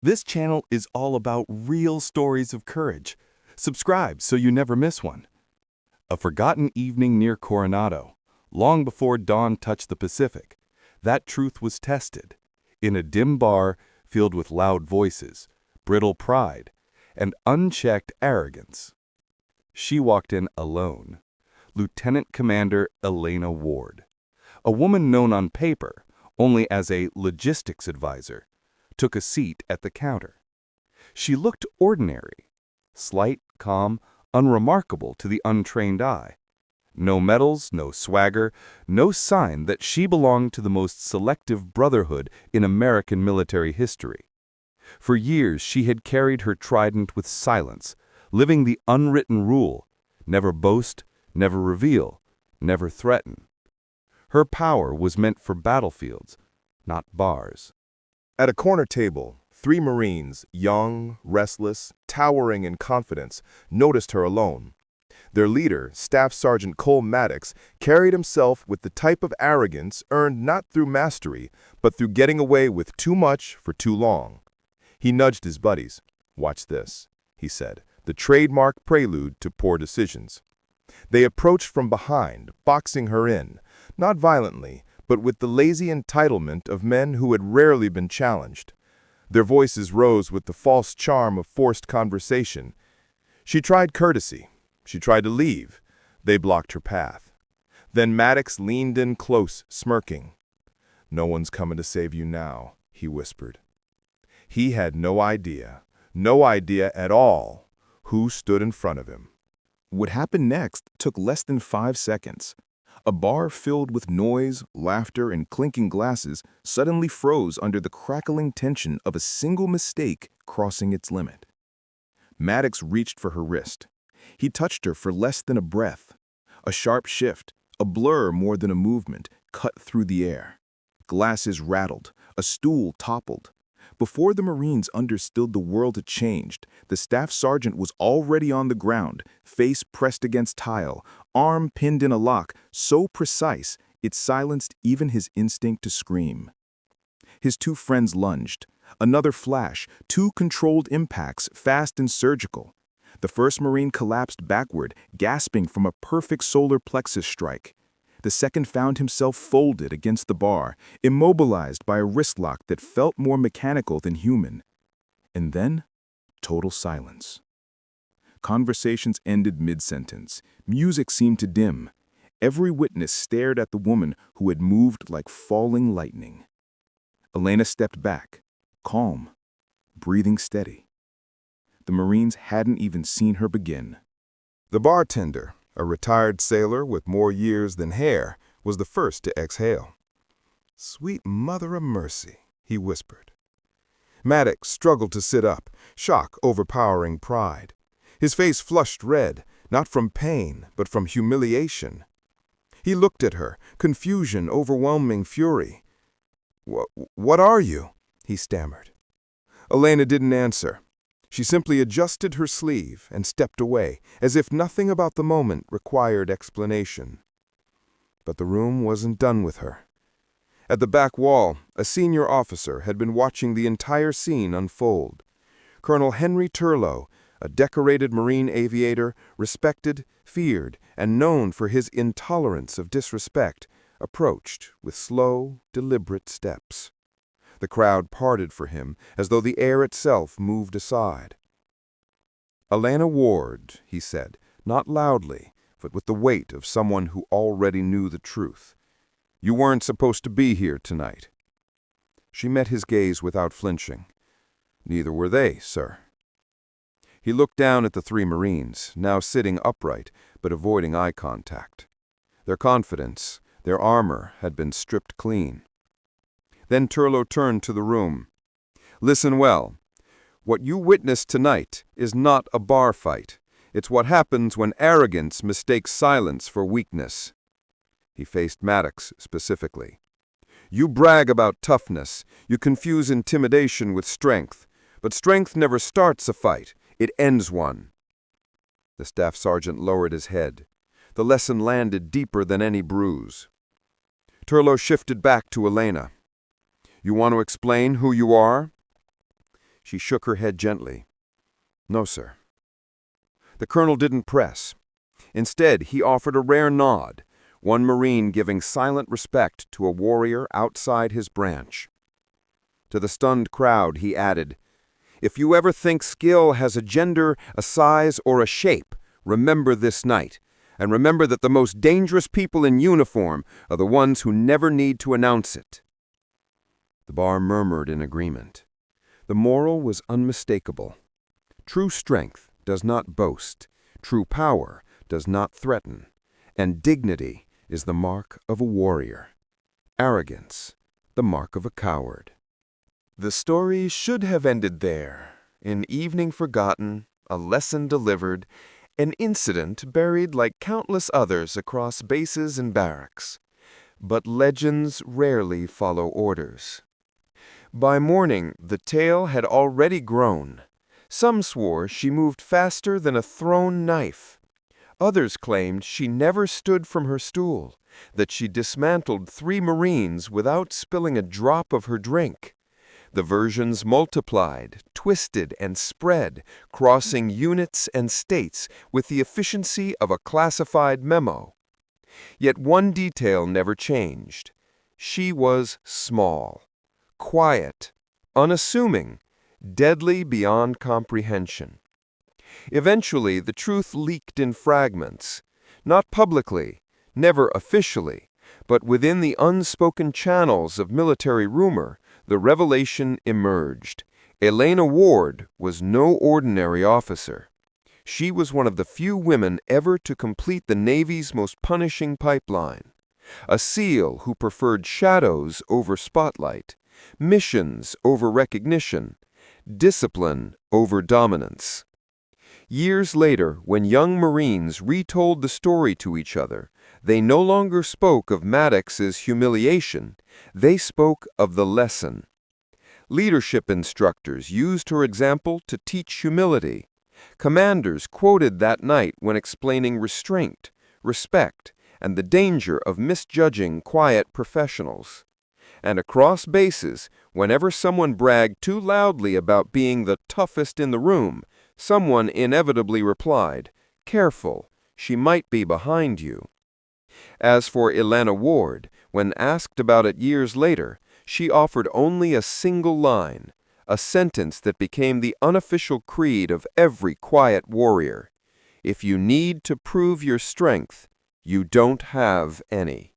This channel is all about real stories of courage. Subscribe so you never miss one. A forgotten evening near Coronado, long before dawn touched the Pacific, that truth was tested. In a dim bar filled with loud voices, brittle pride, and unchecked arrogance. She walked in alone. Lieutenant Commander Elena Ward, a woman known on paper only as a logistics advisor, took a seat at the counter. She looked ordinary, slight, calm, unremarkable to the untrained eye. No medals, no swagger, no sign that she belonged to the most selective brotherhood in American military history. For years she had carried her trident with silence, living the unwritten rule: never boast, never reveal, never threaten. Her power was meant for battlefields, not bars. At a corner table, 3 Marines, young, restless, towering in confidence, noticed her alone. Their leader, Staff Sergeant Cole Maddox, carried himself with the type of arrogance earned not through mastery, but through getting away with too much for too long. He nudged his buddies. "Watch this," he said, the trademark prelude to poor decisions. They approached from behind, boxing her in, not violently, but with the lazy entitlement of men who had rarely been challenged. Their voices rose with the false charm of forced conversation. She tried courtesy. She tried to leave. They blocked her path. Then Maddox leaned in close, smirking. "No one's coming to save you now," he whispered. He had no idea at all, who stood in front of him. What happened next took less than 5 seconds. A bar filled with noise, laughter, and clinking glasses suddenly froze under the crackling tension of a single mistake crossing its limit. Maddox reached for her wrist. He touched her for less than a breath. A sharp shift, a blur more than a movement, cut through the air. Glasses rattled, a stool toppled. Before the Marines understood the world had changed, the staff sergeant was already on the ground, face pressed against tile, arm pinned in a lock, so precise it silenced even his instinct to scream. His 2 friends lunged. Another flash, 2 controlled impacts, fast and surgical. The first Marine collapsed backward, gasping from a perfect solar plexus strike. The second found himself folded against the bar, immobilized by a wrist lock that felt more mechanical than human. And then, total silence. Conversations ended mid-sentence. Music seemed to dim. Every witness stared at the woman who had moved like falling lightning. Elena stepped back, calm, breathing steady. The Marines hadn't even seen her begin. The bartender, a retired sailor with more years than hair, was the first to exhale. "Sweet mother of mercy," he whispered. Maddox struggled to sit up, shock overpowering pride. His face flushed red, not from pain, but from humiliation. He looked at her, confusion overwhelming fury. What are you?" he stammered. Elena didn't answer. She simply adjusted her sleeve and stepped away, as if nothing about the moment required explanation. But the room wasn't done with her. At the back wall, a senior officer had been watching the entire scene unfold. Colonel Henry Turlough, a decorated Marine aviator, respected, feared, and known for his intolerance of disrespect, approached with slow, deliberate steps. The crowd parted for him, as though the air itself moved aside. "Elena Ward," he said, not loudly, but with the weight of someone who already knew the truth. "You weren't supposed to be here tonight." She met his gaze without flinching. "Neither were they, sir." He looked down at the 3 Marines, now sitting upright, but avoiding eye contact. Their confidence, their armor had been stripped clean. Then Turlough turned to the room. "Listen well. What you witnessed tonight is not a bar fight. It's what happens when arrogance mistakes silence for weakness." He faced Maddox specifically. "You brag about toughness. You confuse intimidation with strength. But strength never starts a fight. It ends one." The staff sergeant lowered his head. The lesson landed deeper than any bruise. Turlough shifted back to Elena. "You want to explain who you are?" She shook her head gently. "No, sir." The colonel didn't press. Instead, he offered a rare nod, one Marine giving silent respect to a warrior outside his branch. To the stunned crowd, he added, "If you ever think skill has a gender, a size, or a shape, remember this night, and remember that the most dangerous people in uniform are the ones who never need to announce it." The bar murmured in agreement. The moral was unmistakable. True strength does not boast, true power does not threaten, and dignity is the mark of a warrior. Arrogance, the mark of a coward. The story should have ended there. An evening forgotten, a lesson delivered, an incident buried like countless others across bases and barracks. But legends rarely follow orders. By morning, the tale had already grown. Some swore she moved faster than a thrown knife. Others claimed she never stood from her stool, that she dismantled 3 Marines without spilling a drop of her drink. The versions multiplied, twisted, and spread, crossing units and states with the efficiency of a classified memo. Yet one detail never changed. She was small, quiet, unassuming, deadly beyond comprehension. Eventually, the truth leaked in fragments, not publicly, never officially, but within the unspoken channels of military rumor. The revelation emerged. Elena Ward was no ordinary officer. She was one of the few women ever to complete the Navy's most punishing pipeline. A SEAL who preferred shadows over spotlight, missions over recognition, discipline over dominance. Years later, when young Marines retold the story to each other, they no longer spoke of Maddox's humiliation, they spoke of the lesson. Leadership instructors used her example to teach humility. Commanders quoted that night when explaining restraint, respect, and the danger of misjudging quiet professionals. And across bases, whenever someone bragged too loudly about being the toughest in the room, someone inevitably replied, "Careful, she might be behind you." As for Elena Ward, when asked about it years later, she offered only a single line, a sentence that became the unofficial creed of every quiet warrior. "If you need to prove your strength, you don't have any."